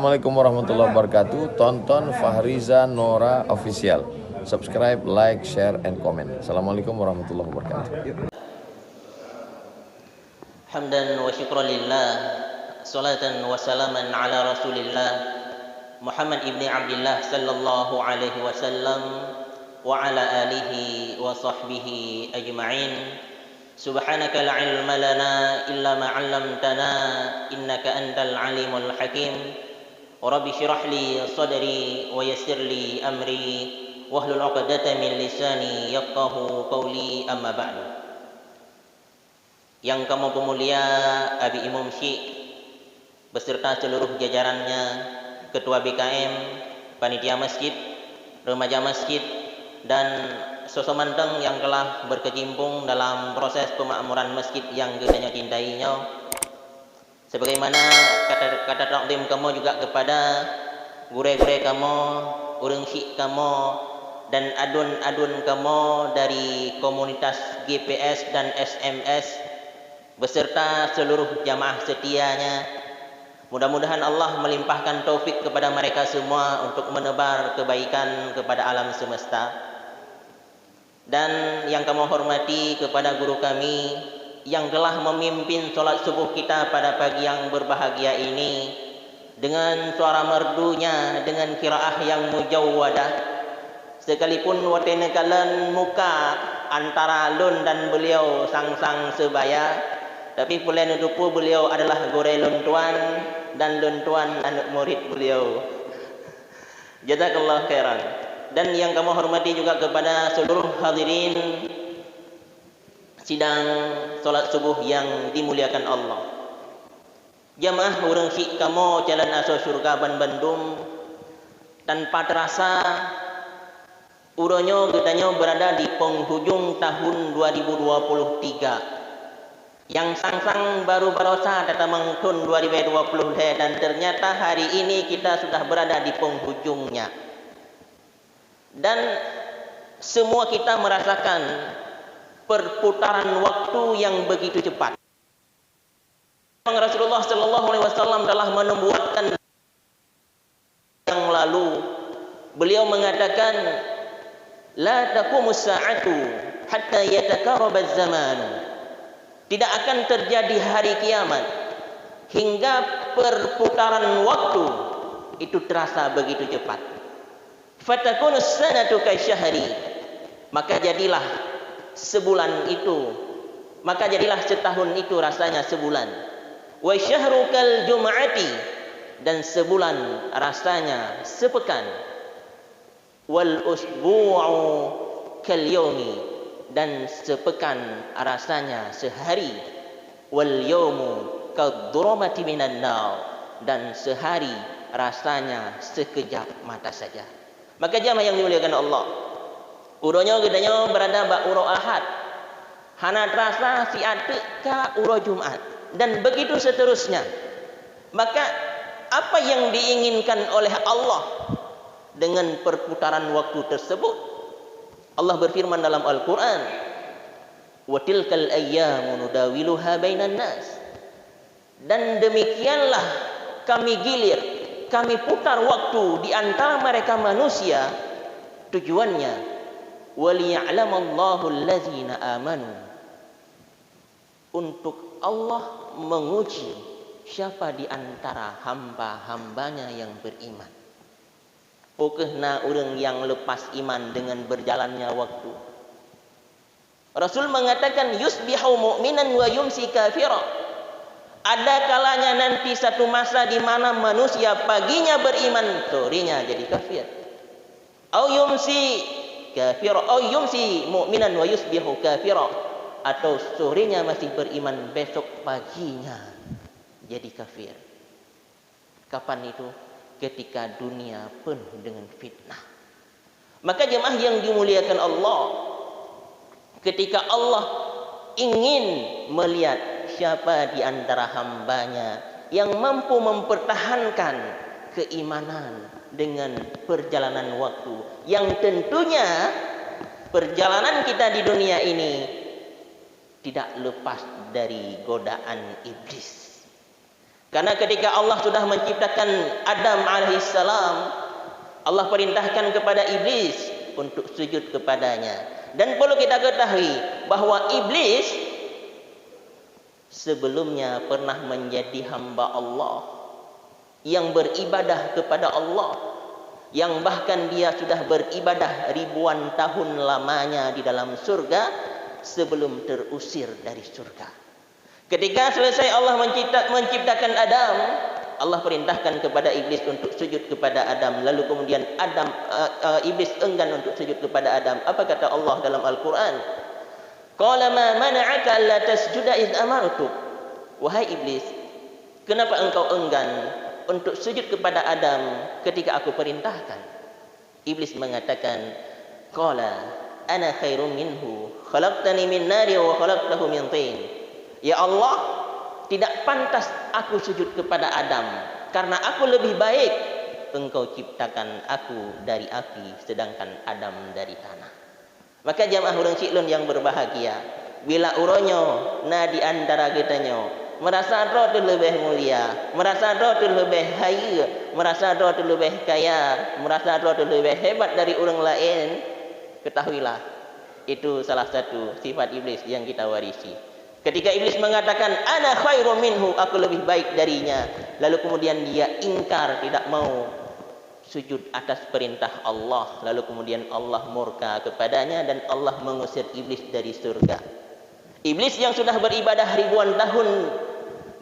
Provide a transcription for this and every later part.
Assalamualaikum warahmatullahi wabarakatuh. Tonton Fahriza Nora Official. Subscribe, like, share, and comment. Assalamualaikum warahmatullahi wabarakatuh. Hamdan wa syukran lillah, salatan wa salaman ala rasulillah Muhammad ibni Abdillah sallallahu alaihi wasallam wa ala alihi wa sahbihi ajma'in. Subhanaka la ilma lana illa ma 'allamtana innaka antal alimul hakim. Rabbi shrah li sadri wa yassir li amri wahlul 'uqdatam min lisani yafqahu qawli, amma ba'du. Yang kamu pemulia Abi Imam Syekh beserta seluruh jajarannya, Ketua BKM, Panitia Masjid, Remaja Masjid, dan sosomanteng yang telah berkecimpung dalam proses pemakmuran masjid yang kita cintainya. Sebagaimana kata takdim kamu juga kepada gure-gure kamu, urang syik kamu, dan adun-adun kamu dari komunitas GPS dan SMS beserta seluruh jamaah setianya. Mudah-mudahan Allah melimpahkan taufik kepada mereka semua untuk menebar kebaikan kepada alam semesta. Dan yang kamu hormati kepada guru kami yang telah memimpin sholat subuh kita pada pagi yang berbahagia ini dengan suara merdunya, dengan qiraah yang mujawwadah, sekalipun watene kalen muka antara lun dan beliau sang-sang sebaya, tapi pulen dupu beliau adalah gore lun tuan dan lun tuan anak murid beliau. Jazakallah khairan. Dan yang kamu hormati juga kepada seluruh hadirin sidang solat subuh yang dimuliakan Allah. Jamaah urang syik kamu jalan aso surga ban Bandung, tanpa terasa uronyo gedanya berada di penghujung tahun 2023 yang sang-sang baru barosa datang tahun 2020, dan ternyata hari ini kita sudah berada di penghujungnya. Dan semua kita merasakan perputaran waktu yang begitu cepat. Rasulullah sallallahu alaihi wasallam telah menubuatkan yang lalu. Beliau mengatakan, la taqumus sa'atu hatta yatakarabaz zaman. Tidak akan terjadi hari kiamat hingga perputaran waktu itu terasa begitu cepat. Fatakunus sanatu kasyahri, maka jadilah sebulan itu, maka jadilah setahun itu rasanya sebulan. Wa syahru kal jum'ati, dan sebulan rasanya sepekan. Wal usbu'u kal yaumi, dan sepekan rasanya sehari. Wal yaumu kadh-dhulumati minan nar, dan sehari rasanya sekejap mata saja. Maka jamaah yang dimuliakan Allah, uronya gedanya berada bak uro Ahad, hana terasa si ate ka uro Jumat, dan begitu seterusnya. Maka apa yang diinginkan oleh Allah dengan perputaran waktu tersebut? Allah berfirman dalam Al-Quran, wa tilkal ayyamu nudawiluha bainan nas, dan demikianlah kami gilir, kami putar waktu di antara mereka manusia. Tujuannya waliya'lamallahu allazina amanu, untuk Allah menguji siapa di antara hamba-hambanya yang beriman. Pokoknya orang yang lepas iman dengan berjalannya waktu. Rasul mengatakan yusbihu mu'minan wa yumsi kafira. Ada kalanya nanti satu masa di mana manusia paginya beriman, sorenya jadi kafir. Au yumsi kafira, au yumsi mu'minan wa yusbihu kafira, atau sorenya masih beriman, besok paginya jadi kafir. Kapan itu? Ketika dunia penuh dengan fitnah. Maka jemaah yang dimuliakan Allah, ketika Allah ingin melihat siapa di antara hambanya yang mampu mempertahankan keimanan dengan perjalanan waktu, yang tentunya perjalanan kita di dunia ini tidak lepas dari godaan iblis. Karena ketika Allah sudah menciptakan Adam alaihissalam, Allah perintahkan kepada iblis untuk sujud kepadanya. Dan perlu kita ketahui bahwa iblis sebelumnya pernah menjadi hamba Allah yang beribadah kepada Allah, yang bahkan dia sudah beribadah ribuan tahun lamanya di dalam surga sebelum terusir dari surga. Ketika selesai Allah menciptakan Adam, Allah perintahkan kepada iblis untuk sujud kepada Adam. Lalu kemudian iblis enggan untuk sujud kepada Adam. Apa kata Allah dalam Al-Quran? Qala ma mana'aka alla tasjuda idh amartuk. Wahai iblis, kenapa engkau enggan untuk sujud kepada Adam ketika aku perintahkan? Iblis mengatakan, qala ana khairum minhu, khalaqtani min nari wa khalaqtahu min tin. Ya Allah, tidak pantas aku sujud kepada Adam karena aku lebih baik. Engkau ciptakan aku dari api sedangkan Adam dari tanah. Maka jamaah urang Ciklon yang berbahagia, bila uronyo na di antara kitanya merasa roh tu lebih mulia, merasa roh tu lebih kaya, merasa roh tu lebih kaya, merasa roh tu lebih hebat dari orang lain, ketahuilah itu salah satu sifat iblis yang kita warisi. Ketika iblis mengatakan ana khairum minhu, aku lebih baik darinya, lalu kemudian dia ingkar, tidak mau sujud atas perintah Allah, lalu kemudian Allah murka kepadanya dan Allah mengusir iblis dari surga. Iblis yang sudah beribadah ribuan tahun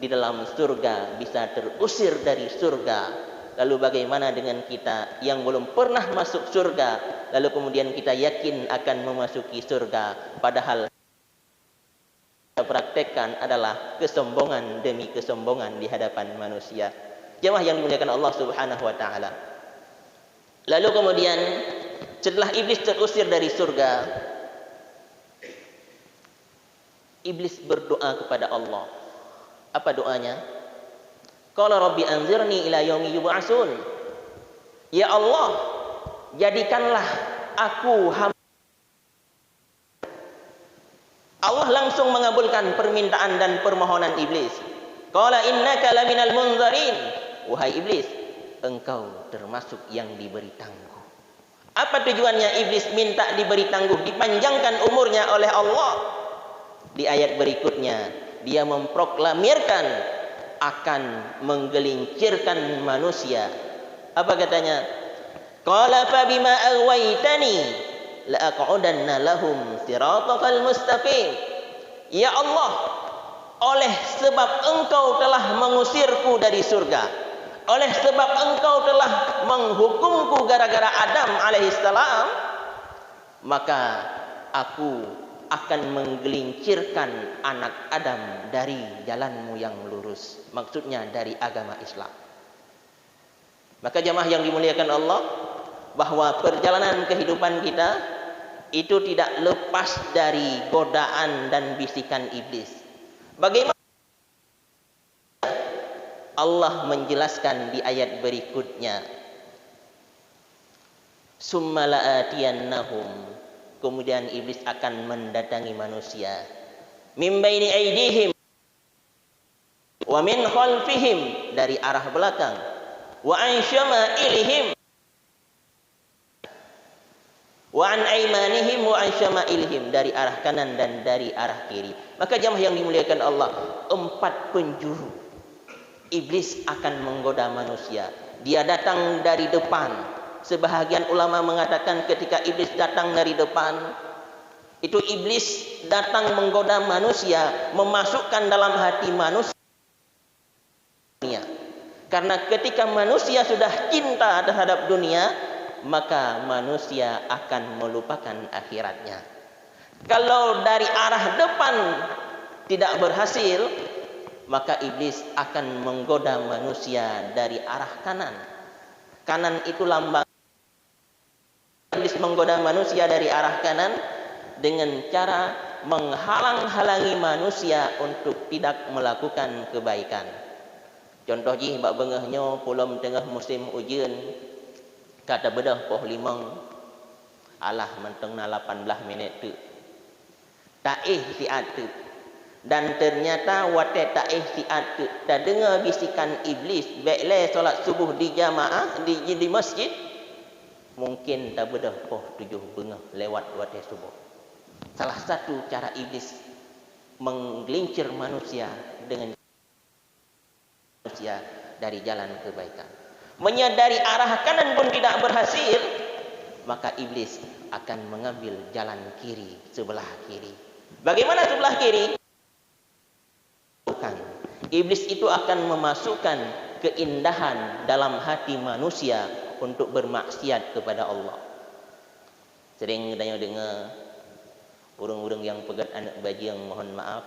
di dalam surga bisa terusir dari surga. Lalu bagaimana dengan kita yang belum pernah masuk surga, lalu kemudian kita yakin akan memasuki surga, padahal praktekkan adalah kesombongan demi kesombongan di hadapan manusia. Jemaah yang dimuliakan Allah Subhanahu wa taala. Lalu kemudian setelah iblis terusir dari surga, iblis berdoa kepada Allah. Apa doanya? Qala rabbi anzirni ila yaumi yub'atsun. Ya Allah, jadikanlah aku hamba. Allah langsung mengabulkan permintaan dan permohonan iblis. Qala innaka laminal munzarin. Wahai iblis, engkau termasuk yang diberi tangguh. Apa tujuannya iblis minta diberi tangguh, dipanjangkan umurnya oleh Allah? Di ayat berikutnya dia memproklamirkan akan menggelincirkan manusia. Apa katanya? Qala fa bima aghwaytani la'aq'udanna lahum siratal mustaqim. Ya Allah, oleh sebab engkau telah mengusirku dari surga, oleh sebab engkau telah menghukumku gara-gara Adam alaihissalam, maka aku akan menggelincirkan anak Adam dari jalanmu yang lurus. Maksudnya dari agama Islam. Maka jamaah yang dimuliakan Allah, bahwa perjalanan kehidupan kita itu tidak lepas dari godaan dan bisikan iblis. Bagaimana Allah menjelaskan di ayat berikutnya? Summa la'atiyannahum, kemudian iblis akan mendatangi manusia. Min baini aydihim wa min khalfihim, dari arah belakang. Wa an syama'ilihim wa an aymanihim wa an syama'ilihim, dari arah kanan dan dari arah kiri. Maka jamaah yang dimuliakan Allah, 4 penjuru iblis akan menggoda manusia. Dia datang dari depan. Sebahagian ulama mengatakan ketika iblis datang dari depan, itu iblis datang menggoda manusia, memasukkan dalam hati manusia. Karena ketika manusia sudah cinta terhadap dunia, maka manusia akan melupakan akhiratnya. Kalau dari arah depan tidak berhasil, maka iblis akan menggoda manusia dari arah kanan. Kanan itu lambang. Iblis menggoda manusia dari arah kanan dengan cara menghalang-halangi manusia untuk tidak melakukan kebaikan. Contoh ji bak bengahnya pulang tengah musim ujian, kata bedah poh limang, alah menteng na 18 minit tu. Tak si atu. Dan ternyata wate tak ihtiat ke tak dengar bisikan iblis baiklah solat subuh di jamaah di masjid, mungkin tak bedah poh 7 bengah lewat wate subuh. Salah satu cara iblis menggelincir manusia dengan manusia dari jalan kebaikan. Menyadari arah kanan pun tidak berhasil, maka iblis akan mengambil jalan kiri, sebelah kiri. Bagaimana sebelah kiri? Iblis itu akan memasukkan keindahan dalam hati manusia untuk bermaksiat kepada Allah. Sering dengar urang-urang yang pegat anak baji yang mohon maaf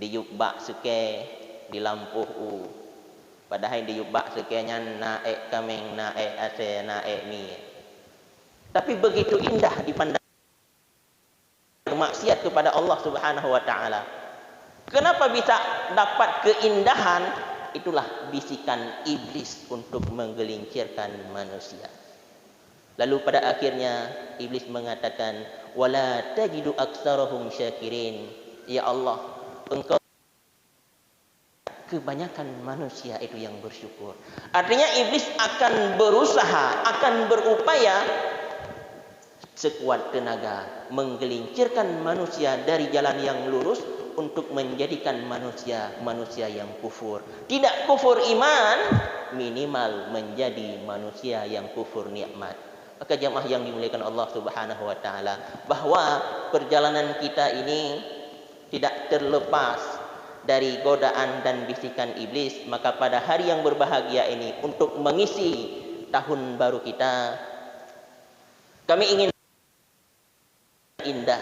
diyubak suke di lampuh padahal diyubak sukenya naik kameng naik ase naik mi. Tapi begitu indah dipandang bermaksiat kepada Allah Subhanahu wa taala. Kenapa bisa dapat keindahan? Itulah bisikan iblis untuk menggelincirkan manusia. Lalu pada akhirnya iblis mengatakan, "Wala tajidu aktsarahum syakirin." Ya Allah, Engkau kebanyakan manusia itu yang bersyukur. Artinya iblis akan berusaha, akan berupaya sekuat tenaga menggelincirkan manusia dari jalan yang lurus untuk menjadikan manusia yang kufur. Tidak kufur iman, minimal menjadi manusia yang kufur nikmat. Maka jamaah yang dimuliakan Allah Subhanahu wa taala, bahwa perjalanan kita ini tidak terlepas dari godaan dan bisikan iblis. Maka pada hari yang berbahagia ini, untuk mengisi tahun baru kita, kami ingin indah,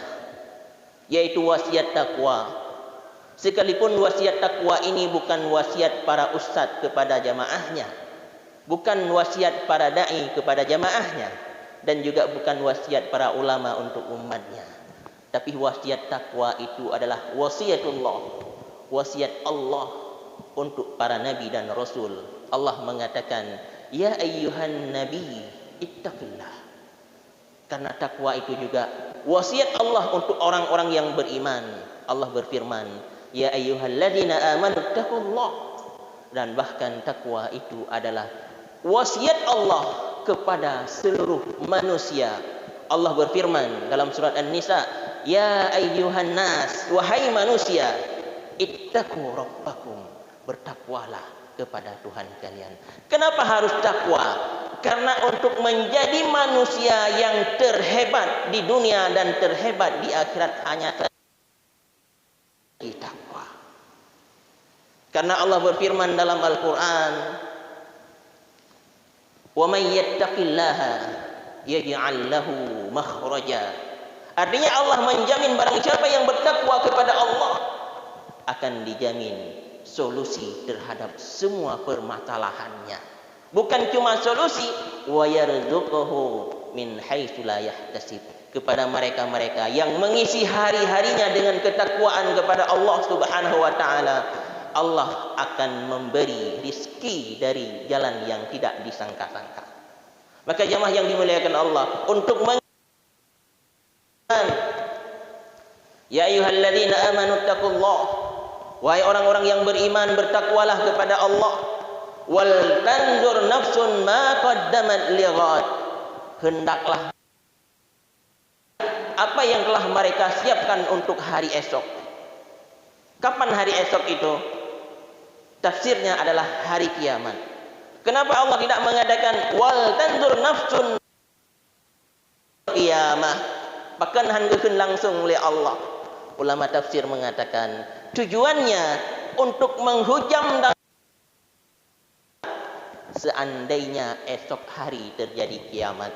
yaitu wasiat takwa. Sekalipun wasiat takwa ini bukan wasiat para ustaz kepada jamaahnya, bukan wasiat para dai kepada jamaahnya, dan juga bukan wasiat para ulama untuk umatnya. Tapi wasiat takwa itu adalah wasiatullah, wasiat Allah untuk para nabi dan rasul. Allah mengatakan, "Ya ayyuhan nabi ittaqillah." Karena takwa itu juga wasiat Allah untuk orang-orang yang beriman. Allah berfirman, "Ya ayyuhalladzina amanu taqullah." Dan bahkan takwa itu adalah wasiat Allah kepada seluruh manusia. Allah berfirman dalam surat An-Nisa, "Ya ayyuhan nas," wahai manusia, "ittaqu rabbakum," bertakwalah kepada Tuhan kalian. Kenapa harus takwa? Karena untuk menjadi manusia yang terhebat di dunia dan terhebat di akhirat hanya takwa. Karena Allah berfirman dalam Al-Quran, "Wa may yattaqillaha yaj'al lahu makhraja." Artinya Allah menjamin barang siapa yang bertakwa kepada Allah akan dijamin solusi terhadap semua permasalahannya. Bukan cuma solusi, wa yarzuquhu min haitsu la yahtasib. Kepada mereka-mereka yang mengisi hari-harinya dengan ketakwaan kepada Allah Subhanahu wa taala, Allah akan memberi rizki dari jalan yang tidak disangka-sangka. Maka jamaah yang dimuliakan Allah, untuk ya ayyuhalladzina amanu taqullah, wahai orang-orang yang beriman, bertakwalah kepada Allah. Wal tanzur nafsun ma qaddamat lighad. Hendaklah apa yang telah mereka siapkan untuk hari esok. Kapan hari esok itu? Tafsirnya adalah hari kiamat. Kenapa Allah tidak mengadakan wal tanzur nafsun kiamah? Bahkan handeukeun langsung oleh Allah. Ulama tafsir mengatakan tujuannya untuk menghujam seandainya esok hari terjadi kiamat.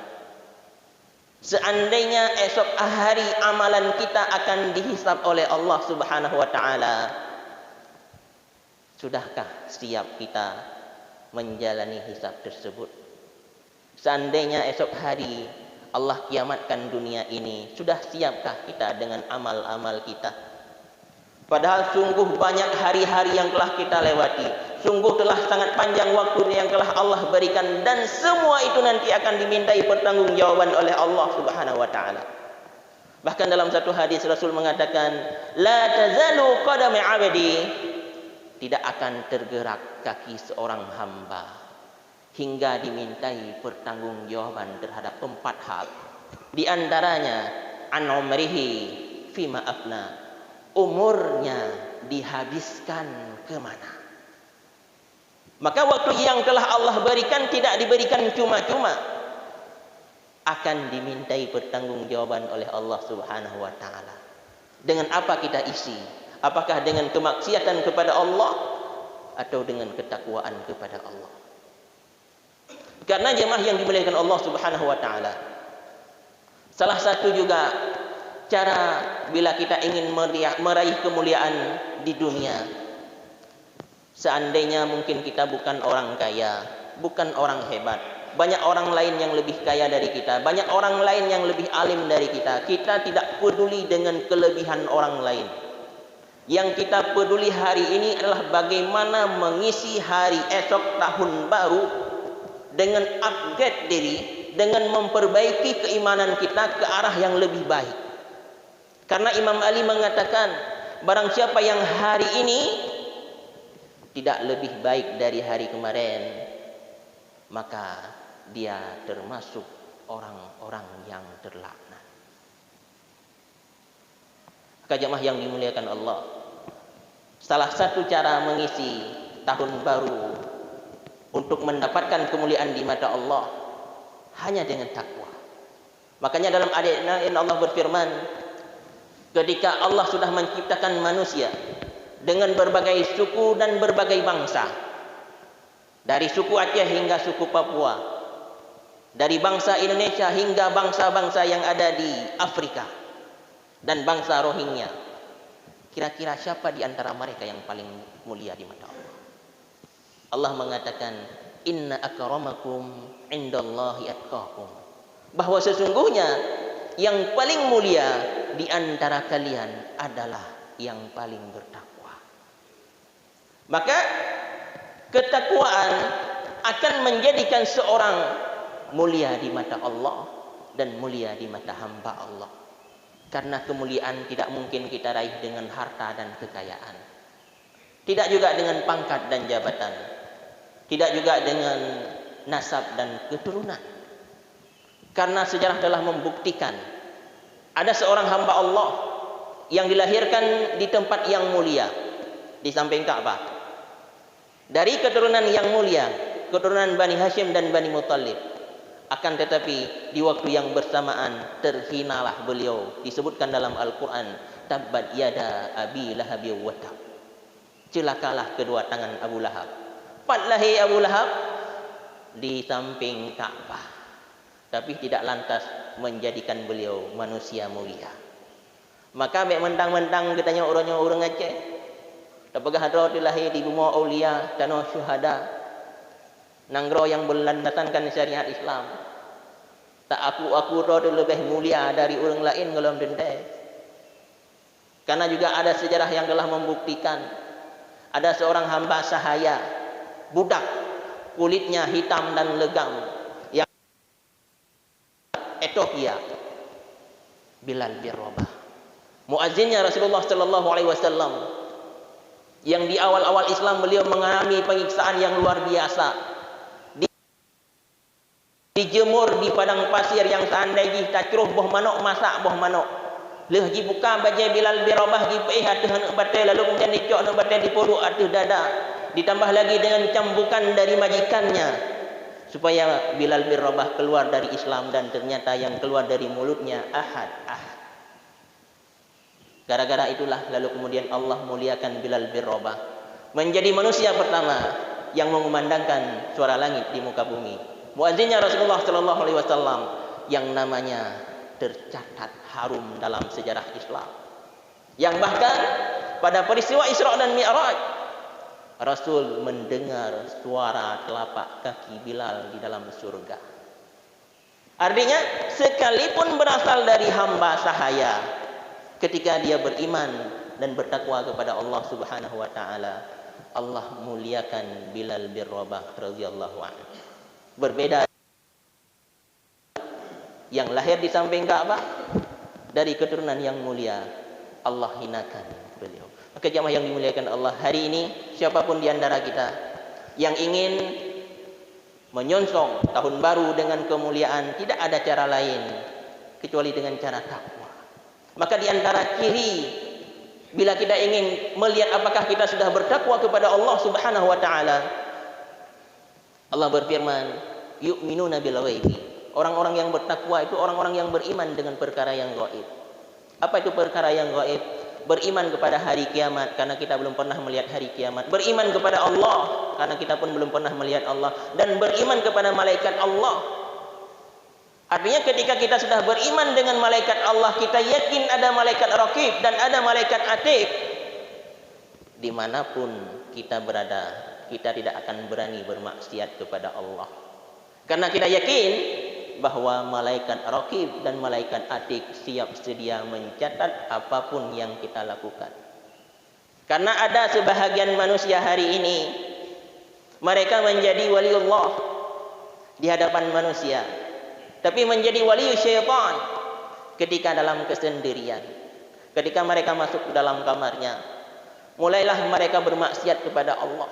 Seandainya esok hari amalan kita akan dihisab oleh Allah Subhanahu wa taala, sudahkah siap kita menjalani hisab tersebut? Seandainya esok hari Allah kiamatkan dunia ini, sudah siapkah kita dengan amal-amal kita? Padahal sungguh banyak hari-hari yang telah kita lewati, sungguh telah sangat panjang waktu yang telah Allah berikan, dan semua itu nanti akan dimintai pertanggungjawaban oleh Allah Subhanahu wa taala. Bahkan dalam satu hadis Rasul mengatakan, la tazalu qadami 'abdi, tidak akan tergerak kaki seorang hamba hingga dimintai pertanggungjawaban terhadap 4 hal. Di antaranya an umrihi fima afna, umurnya dihabiskan kemana. Maka waktu yang telah Allah berikan tidak diberikan cuma-cuma, akan dimintai pertanggungjawaban oleh Allah Subhanahu wa taala. Dengan apa kita isi? Apakah dengan kemaksiatan kepada Allah atau dengan ketakwaan kepada Allah? Karena jemaah yang dimuliakan Allah Subhanahu wa taala, salah satu juga cara bila kita ingin meraih kemuliaan di dunia, seandainya mungkin kita bukan orang kaya, bukan orang hebat, banyak orang lain yang lebih kaya dari kita, banyak orang lain yang lebih alim dari kita, kita tidak peduli dengan kelebihan orang lain. Yang kita peduli hari ini adalah bagaimana mengisi hari esok tahun baru dengan upgrade diri, dengan memperbaiki keimanan kita ke arah yang lebih baik. Karena Imam Ali mengatakan, barang siapa yang hari ini tidak lebih baik dari hari kemarin, maka dia termasuk orang-orang yang terlaknat. Maka jemaah yang dimuliakan Allah, salah satu cara mengisi tahun baru untuk mendapatkan kemuliaan di mata Allah hanya dengan takwa. Makanya dalam ayat lain Allah berfirman, ketika Allah sudah menciptakan manusia dengan berbagai suku dan berbagai bangsa, dari suku Aceh hingga suku Papua, dari bangsa Indonesia hingga bangsa-bangsa yang ada di Afrika dan bangsa Rohingya, kira-kira siapa di antara mereka yang paling mulia di mata Allah? Allah mengatakan, inna akramakum indallahi atqakum, bahwa sesungguhnya yang paling mulia di antara kalian adalah yang paling bertakwa. Maka ketakwaan akan menjadikan seorang mulia di mata Allah dan mulia di mata hamba Allah. Karena kemuliaan tidak mungkin kita raih dengan harta dan kekayaan, tidak juga dengan pangkat dan jabatan, tidak juga dengan nasab dan keturunan. Karena sejarah telah membuktikan ada seorang hamba Allah yang dilahirkan di tempat yang mulia, di samping Ka'bah, dari keturunan yang mulia, keturunan Bani Hashim dan Bani Muttalib. Akan tetapi di waktu yang bersamaan terhinalah beliau. Disebutkan dalam Al-Quran, tabbat yada abi lahabi wa tab, celakalah kedua tangan Abu Lahab. Patlahi Abu Lahab di samping Ka'bah, tapi tidak lantas menjadikan beliau manusia mulia. Maka mek mentang-mentang katanya orang Aceh, tapagah hadro dilahir di bumi aulia tanah syuhada, nanggro yang berlandasankan syariat Islam. Tak aku lebih mulia dari orang lain kalau dendai. Karena juga ada sejarah yang telah membuktikan ada seorang hamba sahaya, budak, kulitnya hitam dan legam, yang Ethiopia, Bilal bin Rabah, muazzinnya Rasulullah sallallahu alaihi wasallam, yang di awal-awal Islam beliau mengalami penyiksaan yang luar biasa, dijemur di padang pasir yang seandainya tak ceruh boh manok, masak boh manok. Leh ji buka bajai Bilal bin Rabah ji peih atuh anak batai, lalu kemudian dicok anak batai di podok atuh dada. Ditambah lagi dengan cambukan dari majikannya supaya Bilal bin Rabah keluar dari Islam, dan ternyata yang keluar dari mulutnya ahad. Gara-gara itulah lalu kemudian Allah muliakan Bilal bin Rabah menjadi manusia pertama yang mengumandangkan suara langit di muka bumi. Muazzinnya Rasulullah sallallahu alaihi wasallam yang namanya tercatat harum dalam sejarah Islam. Yang bahkan pada peristiwa Isra dan Mi'raj, Rasul mendengar suara telapak kaki Bilal di dalam surga. Artinya sekalipun berasal dari hamba sahaya, ketika dia beriman dan bertakwa kepada Allah Subhanahu wa taala, Allah muliakan Bilal bin Rabah radhiyallahu anhu. Berbeda yang lahir di samping Ka'bah dari keturunan yang mulia, Allah hinakan beliau. Maka jamaah yang dimuliakan Allah, hari ini siapapun di antara kita yang ingin menyongsong tahun baru dengan kemuliaan, tidak ada cara lain kecuali dengan cara takwa. Maka di antara ciri bila kita ingin melihat apakah kita sudah bertakwa kepada Allah Subhanahu wa taala, Allah berfirman, yu'minuna bil ghaibi. Orang-orang yang bertakwa itu orang-orang yang beriman dengan perkara yang gaib. Apa itu perkara yang gaib? Beriman kepada hari kiamat karena kita belum pernah melihat hari kiamat. Beriman kepada Allah karena kita pun belum pernah melihat Allah, dan beriman kepada malaikat Allah. Artinya ketika kita sudah beriman dengan malaikat Allah, kita yakin ada malaikat raqib dan ada malaikat atid. Dimanapun kita berada, kita tidak akan berani bermaksiat kepada Allah. Karena kita yakin bahwa malaikat raqib dan malaikat atid siap sedia mencatat apapun yang kita lakukan. Karena ada sebahagian manusia hari ini, mereka menjadi waliullah di hadapan manusia, tapi menjadi wali syaitan ketika dalam kesendirian. Ketika mereka masuk ke dalam kamarnya, mulailah mereka bermaksiat kepada Allah,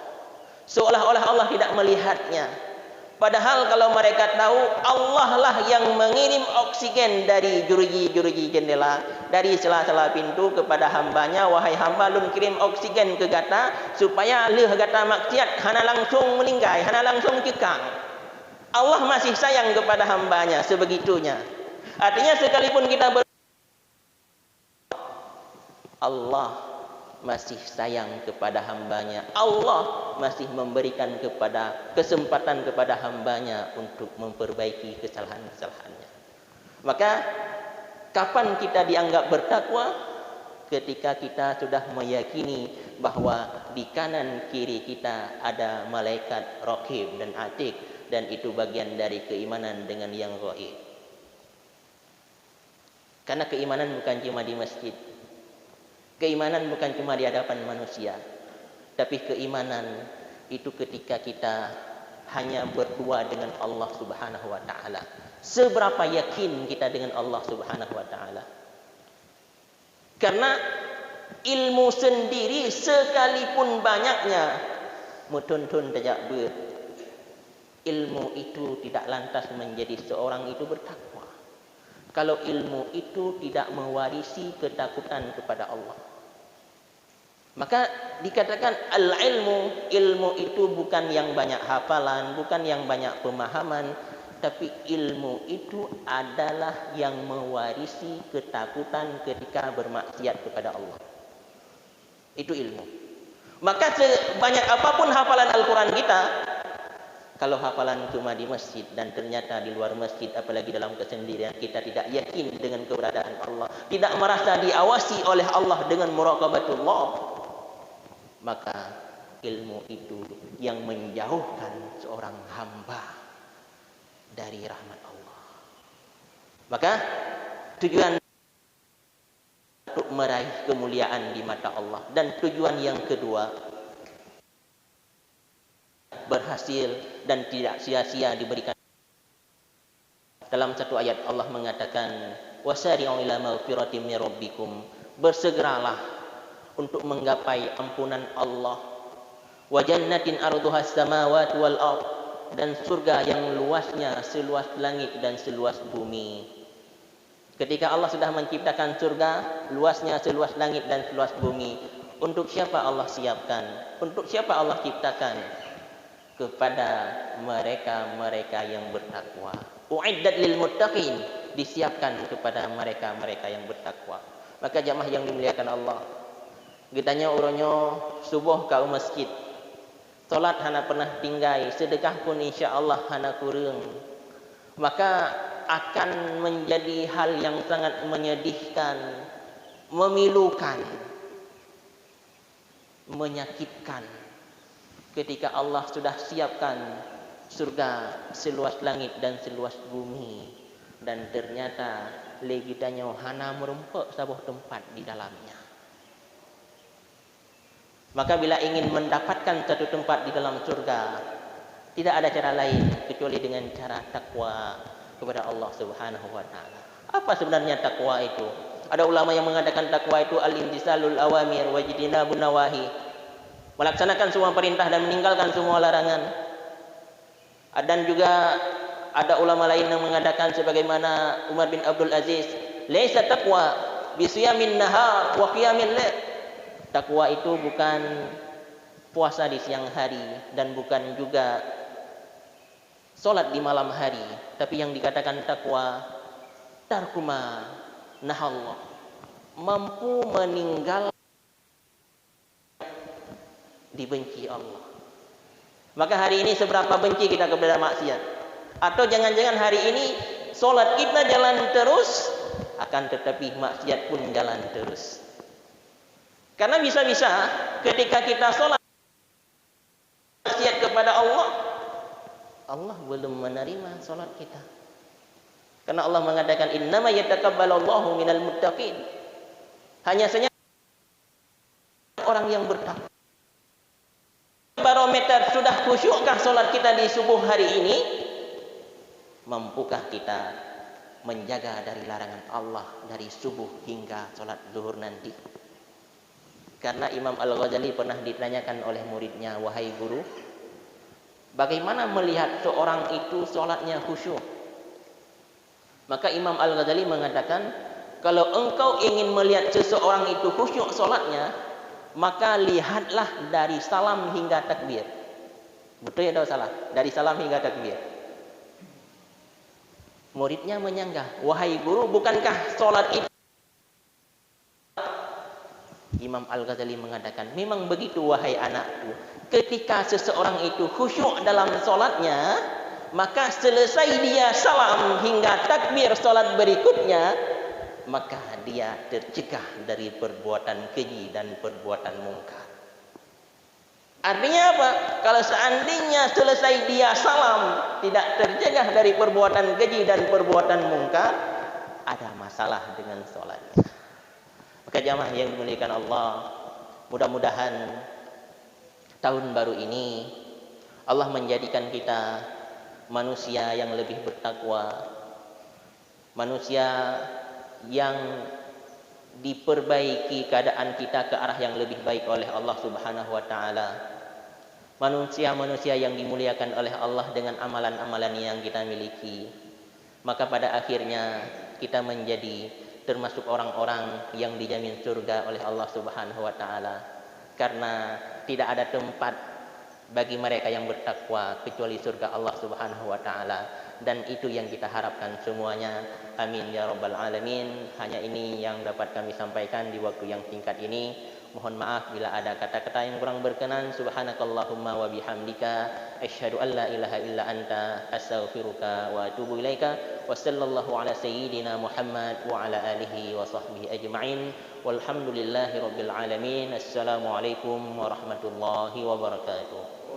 seolah-olah Allah tidak melihatnya. Padahal kalau mereka tahu Allah lah yang mengirim oksigen dari juruji-juruji jendela, dari sela-sela pintu kepada hambanya, wahai hamba, lun kirim oksigen ke gata supaya leuh gata maksiat hana langsung meninggai, hana langsung kekang. Allah masih sayang kepada hambanya sebegitunya. Artinya sekalipun kita Allah masih sayang kepada hambanya. Allah masih memberikan kesempatan kepada hambanya untuk memperbaiki kesalahan-kesalahannya. Maka kapan kita dianggap bertakwa? Ketika kita sudah meyakini bahwa di kanan kiri kita ada malaikat raqib dan atid, dan itu bagian dari keimanan dengan yang gaib. Karena keimanan bukan cuma di masjid. Keimanan bukan cuma di hadapan manusia, tapi keimanan itu ketika kita hanya berdua dengan Allah Subhanahu wa taala. Seberapa yakin kita dengan Allah Subhanahu wa taala? Karena ilmu sendiri sekalipun banyaknya mutuntun tajak ber, ilmu itu tidak lantas menjadi seorang itu bertakwa kalau ilmu itu tidak mewarisi ketakutan kepada Allah. Maka dikatakan al-ilmu, ilmu itu bukan yang banyak hafalan, bukan yang banyak pemahaman, tapi ilmu itu adalah yang mewarisi ketakutan ketika bermaksiat kepada Allah. Itu ilmu. Maka sebanyak apapun hafalan Al-Quran kita, kalau hafalan cuma di masjid dan ternyata di luar masjid, apalagi dalam kesendirian, kita tidak yakin dengan keberadaan Allah, tidak merasa diawasi oleh Allah dengan muraqabatullah, maka ilmu itu yang menjauhkan seorang hamba dari rahmat Allah. Maka tujuan untuk meraih kemuliaan di mata Allah, dan tujuan yang kedua berhasil dan tidak sia-sia diberikan. Dalam satu ayat Allah mengatakan, wasari'u ila maghfiratin min rabbikum, bersegeralah untuk menggapai ampunan Allah, wa jannatin arduhas samawati wal ard, dan surga yang luasnya seluas langit dan seluas bumi. Ketika Allah sudah menciptakan surga, luasnya seluas langit dan seluas bumi, untuk siapa Allah siapkan? Untuk siapa Allah ciptakan? Kepada mereka-mereka yang bertakwa. Uiddat lil muttaqin, disiapkan kepada mereka-mereka yang bertakwa. Maka jamaah yang dimuliakan Allah, kitanya uronyo subuh ke masjid, solat hana pernah tinggai, sedekah pun insya Allah hana kurang, maka akan menjadi hal yang sangat menyedihkan, memilukan, menyakitkan ketika Allah sudah siapkan surga seluas langit dan seluas bumi, dan ternyata legitanya hana merempek sabuh tempat di dalamnya. Maka bila ingin mendapatkan satu tempat di dalam surga, tidak ada cara lain kecuali dengan cara takwa kepada Allah Subhanahu wa taala. Apa sebenarnya takwa itu? Ada ulama yang mengatakan takwa itu al-imtisalul awamir wa ijtinabun nawahi. Melaksanakan semua perintah dan meninggalkan semua larangan. Dan juga ada ulama lain yang mengatakan sebagaimana Umar bin Abdul Aziz, laisa taqwa bisiyamin nahar wa qiyamil lail. Takwa itu bukan puasa di siang hari dan bukan juga solat di malam hari, tapi yang dikatakan takwa tarkuma nahallah, mampu meninggal dibenci Allah. Maka hari ini seberapa benci kita kepada maksiat? Atau jangan-jangan hari ini solat kita jalan terus, akan tetapi maksiat pun jalan terus. Karena bisa-bisa ketika kita solat maksiat kepada Allah, Allah belum menerima solat kita. Karena Allah mengatakan innama yataqabbalallahu minal muttaqin. Hanya saja orang yang bertakwa. Barometer sudah khusyukkah solat kita di subuh hari ini? Mampukah kita menjaga dari larangan Allah dari subuh hingga solat zuhur nanti? Karena Imam Al-Ghazali pernah ditanyakan oleh muridnya, wahai guru, bagaimana melihat seorang itu solatnya khusyuk? Maka Imam Al-Ghazali mengatakan, kalau engkau ingin melihat seseorang itu khusyuk solatnya, maka lihatlah dari salam hingga takbir. Betul ya atau salah? Dari salam hingga takbir. Muridnya menyanggah, wahai guru, bukankah solat itu? Imam Al-Ghazali mengatakan, memang begitu wahai anakku. Ketika seseorang itu khusyuk dalam solatnya, maka selesai dia salam hingga takbir solat berikutnya, maka dia tercegah dari perbuatan keji dan perbuatan mungkar. Artinya apa? Kalau seandainya selesai dia salam tidak tercegah dari perbuatan keji dan perbuatan mungkar, ada masalah dengan solatnya. Maka jamaah yang dimuliakan Allah, mudah-mudahan tahun baru ini Allah menjadikan kita manusia yang lebih bertakwa, manusia yang diperbaiki keadaan kita ke arah yang lebih baik oleh Allah Subhanahu wa taala. Manusia-manusia yang dimuliakan oleh Allah dengan amalan-amalan yang kita miliki. Maka pada akhirnya kita menjadi termasuk orang-orang yang dijamin surga oleh Allah Subhanahu wa taala. Karena tidak ada tempat bagi mereka yang bertakwa kecuali surga Allah Subhanahu wa taala, dan itu yang kita harapkan semuanya. Amin ya rabbal alamin. Hanya ini yang dapat kami sampaikan di waktu yang singkat ini. Mohon maaf bila ada kata-kata yang kurang berkenan. Subhanakallahumma wa bihamdika asyhadu an la ilaha illa anta astaghfiruka wa atubu ilaika. Wa sallallahu ala sayyidina Muhammad wa ala alihi wa sahbihi ajma'in. Walhamdulillahi rabbil alamin. Assalamualaikum warahmatullahi wabarakatuh.